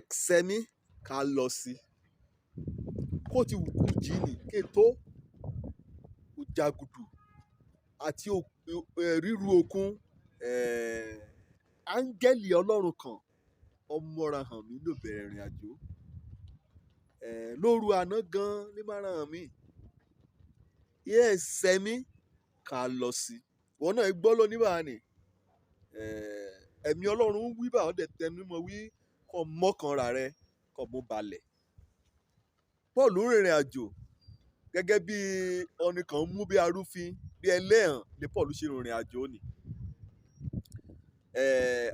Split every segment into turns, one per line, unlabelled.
SÄMÍ KA LOSI kó ti wù kú jí ni kéto òjàgùdù àti ríru òkun áńgẹ́lì ọlọ́run kan ọmọra hàn mí ló bẹ̀rẹ̀ ìrìn àjò lóru àná gan ní márùn hàn mí SÄMÍ KA LOSI wọn náà gbọ́ lóní bá ní ẹ̀mí ọlọ́run wí bá ọ̀dẹ̀ tẹnu mọ́ wí kọ́ mọ́kànra rẹ kọ́ mú balẹ̀ Paul rìnrìn àjò gẹ́gẹ́ bí ọnìkan mú bí arúfin bí ẹlẹ́hàn ni Paul ṣe rìnrìn àjò ni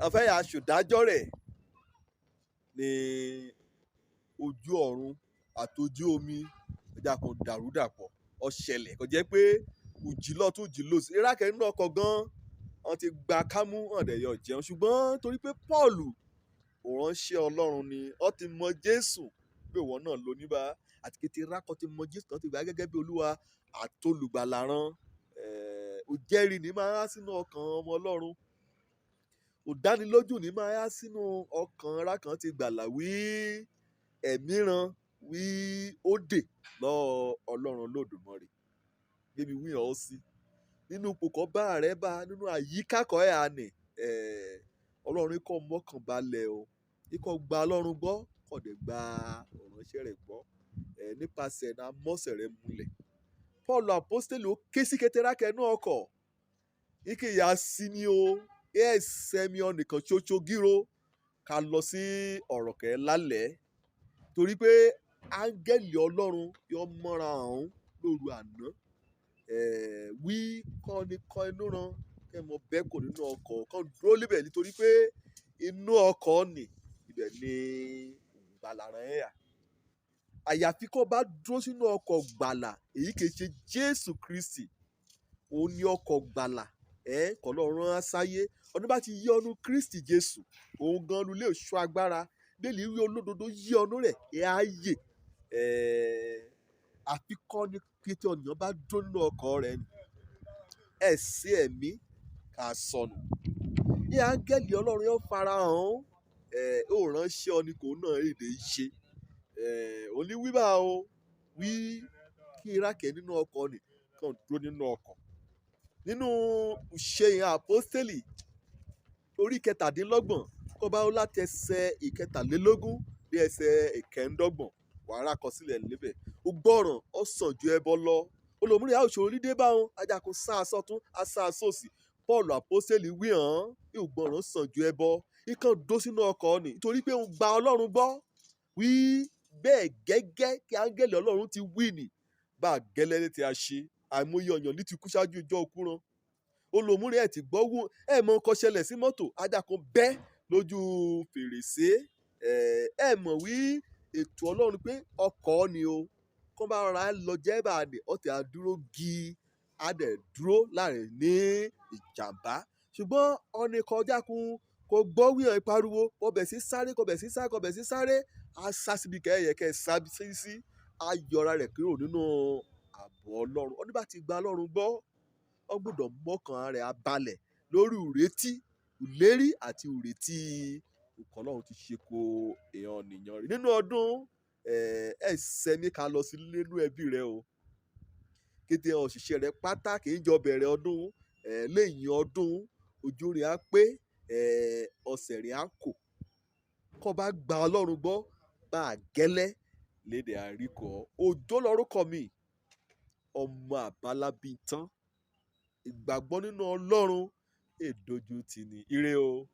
ọ̀fẹ́ yà aṣòdájọ́ rẹ̀ ní ojú ọ̀run àtòjú omi ẹja kan dàrúdàpọ̀ ó ṣẹlẹ̀ kò jẹ́ pé òjì lọ́tún òjì lósì irákẹ́ nínú ọkọ̀ gan wọ́n ti gba kámú ọ̀dẹ̀ yọ jẹun ṣùgbọ́n torí pé Paul òránṣẹ́ Ọlọ́run ni ó ti mọ Jésù pé ìwọ náà ló níbà àti kété rákọ̀ ti mọ Jésù tó ti gbà gẹ́gẹ́ bí Olúwa àtolùgbàlà rán ó jẹ́rìí ní máa há sínú ọkàn ọmọ Ọlọ́run ó dánilójú ní máa há sínú ọkàn rákàn ti gbàlà wí ẹ̀mí ran wí ó dè lọ́ Ọlọ́run Olódùmarè gbébi wí hàn ó sí nínú kòkó bá rẹ bá nínú àyíká kọ́ ẹ̀ àná Ọlọ́run ikọ̀ mọ́kàn balẹ̀ o ikọ̀ gba Ọlọ́run gbọ́ kọ̀ dẹ̀ gba ìránṣẹ́ rẹ̀ gbọ́ nípasẹ̀ náà mọ́sẹ̀ rẹ̀ múlẹ̀ Paul apostoli ó ké sí kétérákẹ́ náà ọkọ̀ ike ìyá sí ni o SÄMÍ ọ̀nìkan ṣoṣo gírò ká lọ sí ọ̀rọ̀ kẹ́ lálẹ́ torí pé áńgẹ́lì Ọlọ́run yọ mọ́ra ọ̀hún lóru àná wí kọ́ ni kọ́ inú ran kẹ́ mọ bẹ́ẹ̀ kò nínú ọkọ̀ kan dúró níbẹ̀ nítorí pé inú ọkọ̀ nì ibẹ̀ ni gbàlà rẹ̀ yà àyàfi kó bá dúró sínú ọkọ̀ gbàlà èyí kìí ṣe Jésù Kristi òun ni ọkọ̀ gbàlà kọ́ lọ́ rán asáyé ọdún bá ti yí ọdún Kristi Jésù òun gan lulẹ̀ òṣù agbára délé rí olódodo yí ọdún rẹ̀ á yè àfikọ́ ni kété ọ̀nìyàn bá dúró nínú ọkọ̀ rẹ̀ ni SÄMÍ kà sọnù ní áńgẹ́lì Ọlọ́run yóò fara hàn ó ránṣẹ́ ọ ni kò náà èdè ṣe oníwíbà o wí kí irákẹ́ nínú ọkọ̀ ni kàn dúró nínú ọkọ̀ nínú ìṣe àpọ́stélì orí kẹtàdínlọ́gbọ̀n kó bá ó láti ẹsẹ̀ ìkẹtàlélógún dé ẹsẹ̀ ìkẹẹ̀ẹ́dọ́gbọ̀n wàhálà kọsílẹ̀ níbẹ̀ ó gbọ́ràn ó sàn ju ẹbọ lọ olùmúrè àwòṣòro dídé báwọn ajakun sá asọ́tún asá asọ́sì Paul apostoli wí hàn ìgbọràn sàn ju ẹbọ ikán dó sínú ọkọ̀ ni nítorí pé òun gba Ọlọ́run gbọ́ wí bẹ́ẹ̀ gẹ́gẹ́ kí áńgẹ́lì Ọlọ́run ti wí ni bá a gẹ́lẹ́ ní ti a ṣe àìmọye ọ̀yàn ní ti kú ṣáájú ìjọ òkú ran olùmúrè ẹ̀ ti gbọ́ wú ẹ̀ mọ nǹkan ṣẹlẹ̀ sí mọ́tò ajakun bẹ́ lójú fèrèsé ẹ̀ mọ̀ wí ètò Ọlọ́run pé ọkọ̀ ni o kó bá rọra lọ jẹ́ bá a dé ọ̀tẹ̀ àdúró gi a dẹ̀ dúró láàrin ní ìjàmbá ṣùgbọ́n ọ̀nì kọjá kun kò gbọ́ wíhàn ìpariwo kọbẹ̀ sí sáré kọbẹ̀ sí sáré kọbẹ̀ sí sáré a sá síbi kẹ́yẹ kẹ́ sá sí a yọra rẹ̀ kúrò nínú ààbò Ọlọ́run ọdún bá ti gba Ọlọ́run gbọ́ ọ gbọ́dọ̀ mọ́kàn rẹ̀ abalẹ̀ lórí ìlérí àti ìrètí nǹkan Ọlọ́run ti ṣe kó èèyàn nìyàn rí nínú ọdún SÄMÍ KA LOSI nínú ẹbí rẹ o kété òṣìṣẹ́ rẹ pátá kì í jọ bẹ̀rẹ̀ ọdún lẹ́yìn ọdún ojú rẹ̀ á pé ọ̀sẹ̀ rẹ̀ á kò kọ́ bá gba Ọlọ́run gbọ́ bá a gẹ́lẹ́ lédè àríkọ́ òjò lórúkọ mi ọmọ àbálábí tán ìgbàgbọ́ nínú Ọlọ́run èdójú tì ní ire o.